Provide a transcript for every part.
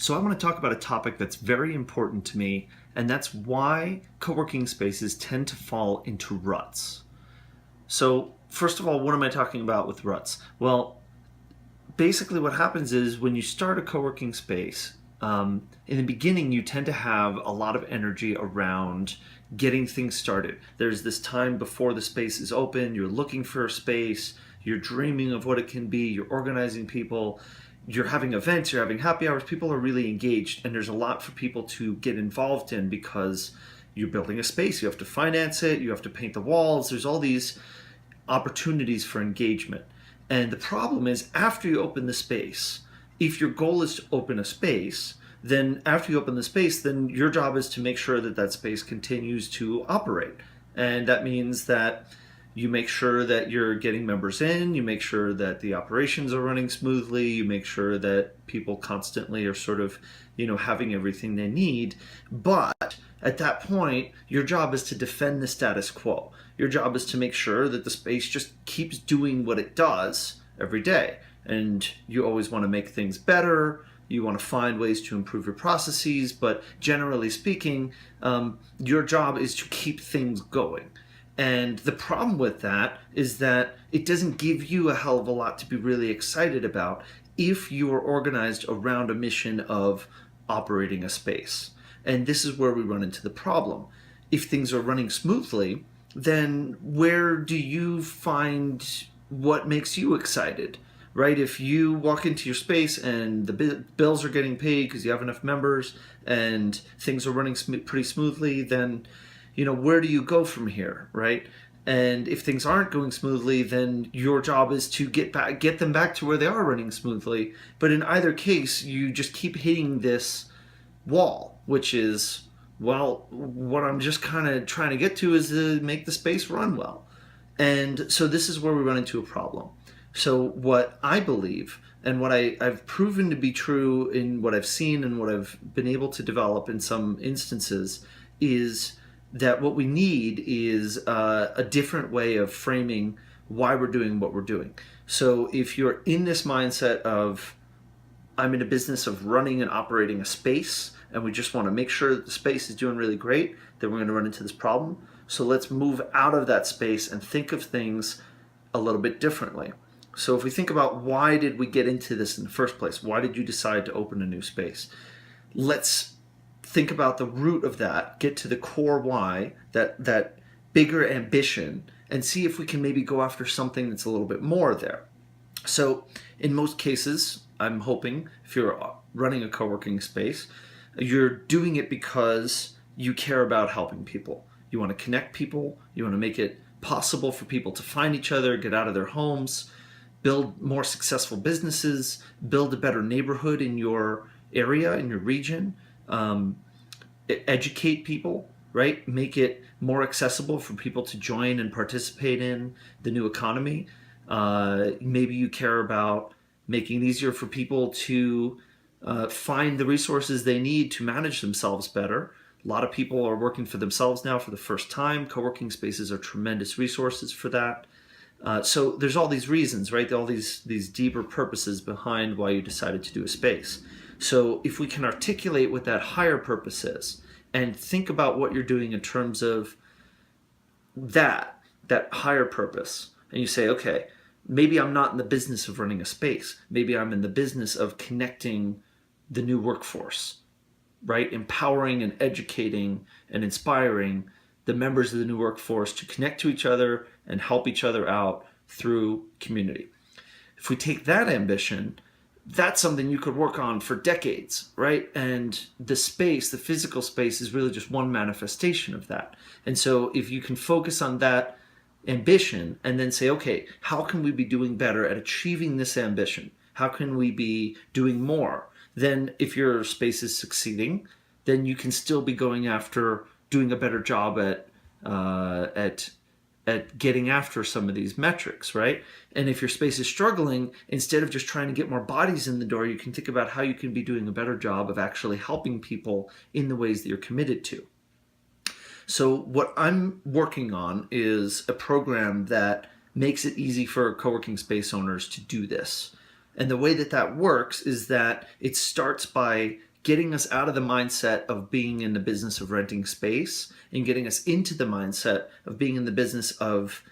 So I want to talk about a topic that's very important to me, and that's why co-working spaces tend to fall into ruts. So first of all, what am I talking about with ruts? Well, basically what happens is when you start a co-working space, in the beginning you tend to have a lot of energy around getting things started. There's this time before the space is open, you're looking for a space, you're dreaming of what it can be, you're organizing people, you're having events, you're having happy hours, people are really engaged, and there's a lot for people to get involved in because you're building a space, you have to finance it, you have to paint the walls, there's all these opportunities for engagement. And the problem is, after you open the space, if your goal is to open a space, then after you open the space, then your job is to make sure that that space continues to operate. And that means that you make sure that you're getting members in, you make sure that the operations are running smoothly, you make sure that people constantly are sort of, having everything they need. But at that point, your job is to defend the status quo. Your job is to make sure that the space just keeps doing what it does every day. And you always want to make things better. You want to find ways to improve your processes. But generally speaking, your job is to keep things going. And the problem with that is that it doesn't give you a hell of a lot to be really excited about if you are organized around a mission of operating a space. And this is where we run into the problem. If things are running smoothly, then where do you find what makes you excited, right? If you walk into your space and the bills are getting paid because you have enough members and things are running pretty smoothly, then where do you go from here, right? And if things aren't going smoothly, then your job is to get them back to where they are running smoothly. But in either case, you just keep hitting this wall, which is, well, what I'm just kind of trying to get to is to make the space run well. And so this is where we run into a problem. So what I believe, and what I've proven to be true in what I've seen and what I've been able to develop in some instances, is that what we need is a different way of framing why we're doing what we're doing. So if you're in this mindset of, I'm in a business of running and operating a space, and we just want to make sure that the space is doing really great, then we're going to run into this problem. So let's move out of that space and think of things a little bit differently. So if we think about, why did we get into this in the first place? Why did you decide to open a new space? Let's think about the root of that, get to the core why, that bigger ambition, and see if we can maybe go after something that's a little bit more there. So in most cases, I'm hoping, if you're running a co-working space, you're doing it because you care about helping people. You want to connect people, you want to make it possible for people to find each other, get out of their homes, build more successful businesses, build a better neighborhood in your area, in your region, educate people, right? Make it more accessible for people to join and participate in the new economy. Maybe you care about making it easier for people to find the resources they need to manage themselves better. A lot of people are working for themselves now for the first time. Co-working spaces are tremendous resources for that. So there's all these reasons, right? All these deeper purposes behind why you decided to do a space. So if we can articulate what that higher purpose is and think about what you're doing in terms of that higher purpose, and you say, okay, maybe I'm not in the business of running a space. Maybe I'm in the business of connecting the new workforce, right? Empowering and educating and inspiring the members of the new workforce to connect to each other and help each other out through community. If we take that ambition, that's something you could work on for decades, right? And the space, the physical space, is really just one manifestation of that. And so if you can focus on that ambition and then say, okay, how can we be doing better at achieving this ambition? How can we be doing more? Then if your space is succeeding, then you can still be going after doing a better job at getting after some of these metrics, right? And if your space is struggling, instead of just trying to get more bodies in the door, you can think about how you can be doing a better job of actually helping people in the ways that you're committed to. So what I'm working on is a program that makes it easy for co-working space owners to do this. And the way that that works is that it starts by getting us out of the mindset of being in the business of renting space and getting us into the mindset of being in the business of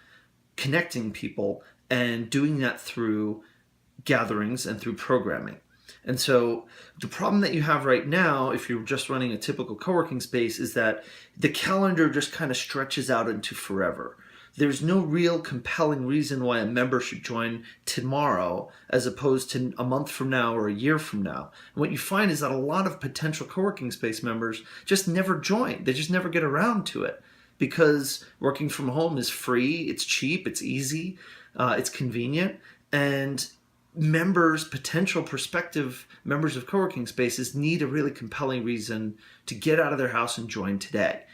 connecting people and doing that through gatherings and through programming. And so the problem that you have right now, if you're just running a typical co-working space, is that the calendar just kind of stretches out into forever. There's no real compelling reason why a member should join tomorrow as opposed to a month from now or a year from now. And what you find is that a lot of potential co-working space members just never join. They just never get around to it because working from home is free, it's cheap, it's easy, it's convenient, and potential prospective members of co-working spaces need a really compelling reason to get out of their house and join today.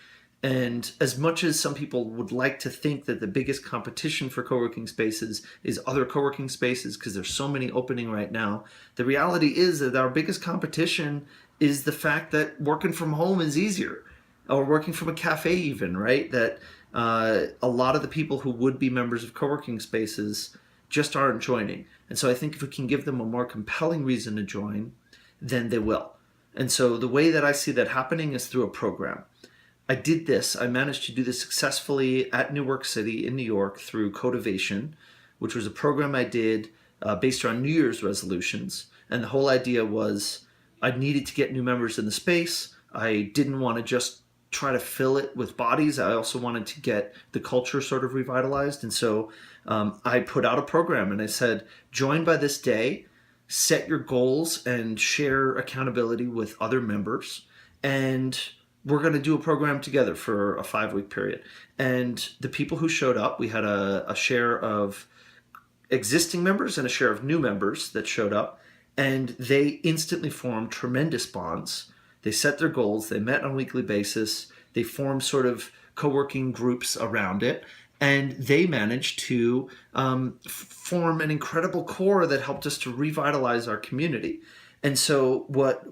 And as much as some people would like to think that the biggest competition for co-working spaces is other co-working spaces because there's so many opening right now, the reality is that our biggest competition is the fact that working from home is easier, or working from a cafe even, right? That a lot of the people who would be members of co-working spaces just aren't joining. And so I think if we can give them a more compelling reason to join, then they will. And so the way that I see that happening is through a program. I managed to do this successfully at Newark City in New York through Cotivation, which was a program I did based on New Year's resolutions. And the whole idea was I needed to get new members in the space. I didn't want to just try to fill it with bodies. I also wanted to get the culture sort of revitalized. And so I put out a program and I said, join by this day, set your goals and share accountability with other members. And we're going to do a program together for a 5-week period. And the people who showed up, we had a share of existing members and a share of new members that showed up. And they instantly formed tremendous bonds. They set their goals. They met on a weekly basis. They formed sort of co-working groups around it. And they managed to form an incredible core that helped us to revitalize our community. And so what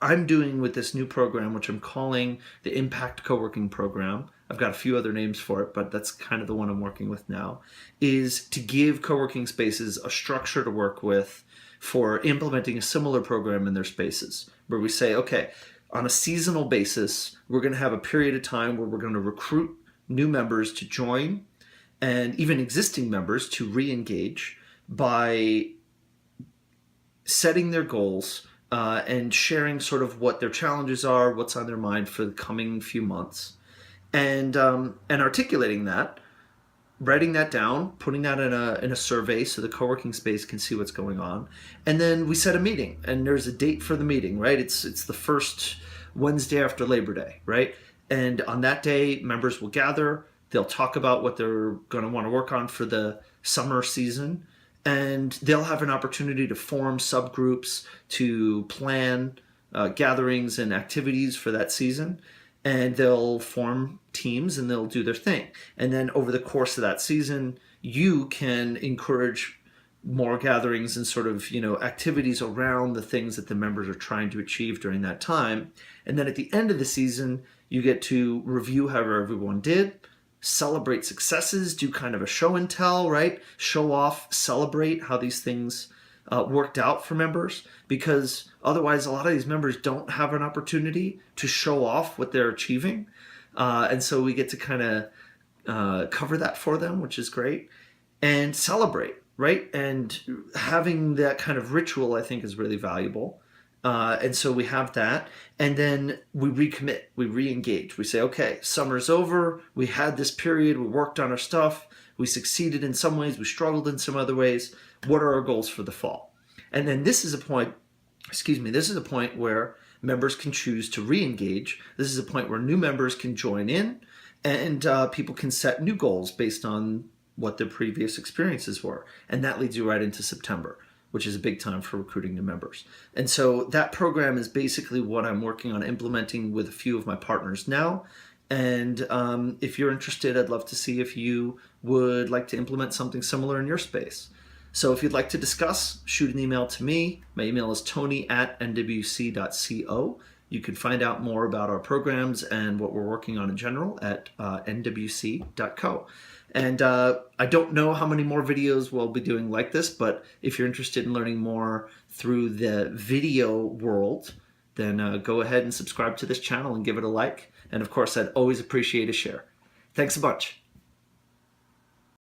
I'm doing with this new program, which I'm calling the Impact Coworking Program, I've got a few other names for it, but that's kind of the one I'm working with now, is to give co-working spaces a structure to work with for implementing a similar program in their spaces, where we say, okay, on a seasonal basis, we're going to have a period of time where we're going to recruit new members to join and even existing members to re-engage by setting their goals and sharing sort of what their challenges are, what's on their mind for the coming few months, and articulating that, writing that down, putting that in a survey so the co-working space can see what's going on. And then we set a meeting, and there's a date for the meeting, right? It's the first Wednesday after Labor Day, right? And on that day, members will gather. They'll talk about what they're going to want to work on for the summer season, and they'll have an opportunity to form subgroups, to plan gatherings and activities for that season. And they'll form teams and they'll do their thing. And then over the course of that season, you can encourage more gatherings and sort of, activities around the things that the members are trying to achieve during that time. And then at the end of the season, you get to review how everyone did, celebrate successes, do kind of a show and tell, right? Show off, celebrate how these things worked out for members, because otherwise a lot of these members don't have an opportunity to show off what they're achieving. And so we get to kind of cover that for them, which is great, and celebrate, right? And having that kind of ritual, I think, is really valuable. And so we have that, and then we recommit, we re-engage. We say, okay, summer's over. We had this period. We worked on our stuff. We succeeded in some ways. We struggled in some other ways. What are our goals for the fall? And then this is a point where members can choose to re-engage. This is a point where new members can join in, and people can set new goals based on what their previous experiences were. And that leads you right into September, which is a big time for recruiting new members. And so that program is basically what I'm working on implementing with a few of my partners now. And if you're interested, I'd love to see if you would like to implement something similar in your space. So if you'd like to discuss, shoot an email to me. My email is tony@nwc.co. You can find out more about our programs and what we're working on in general at nwc.co. And I don't know how many more videos we'll be doing like this, but if you're interested in learning more through the video world, then go ahead and subscribe to this channel and give it a like. And of course, I'd always appreciate a share. Thanks a bunch.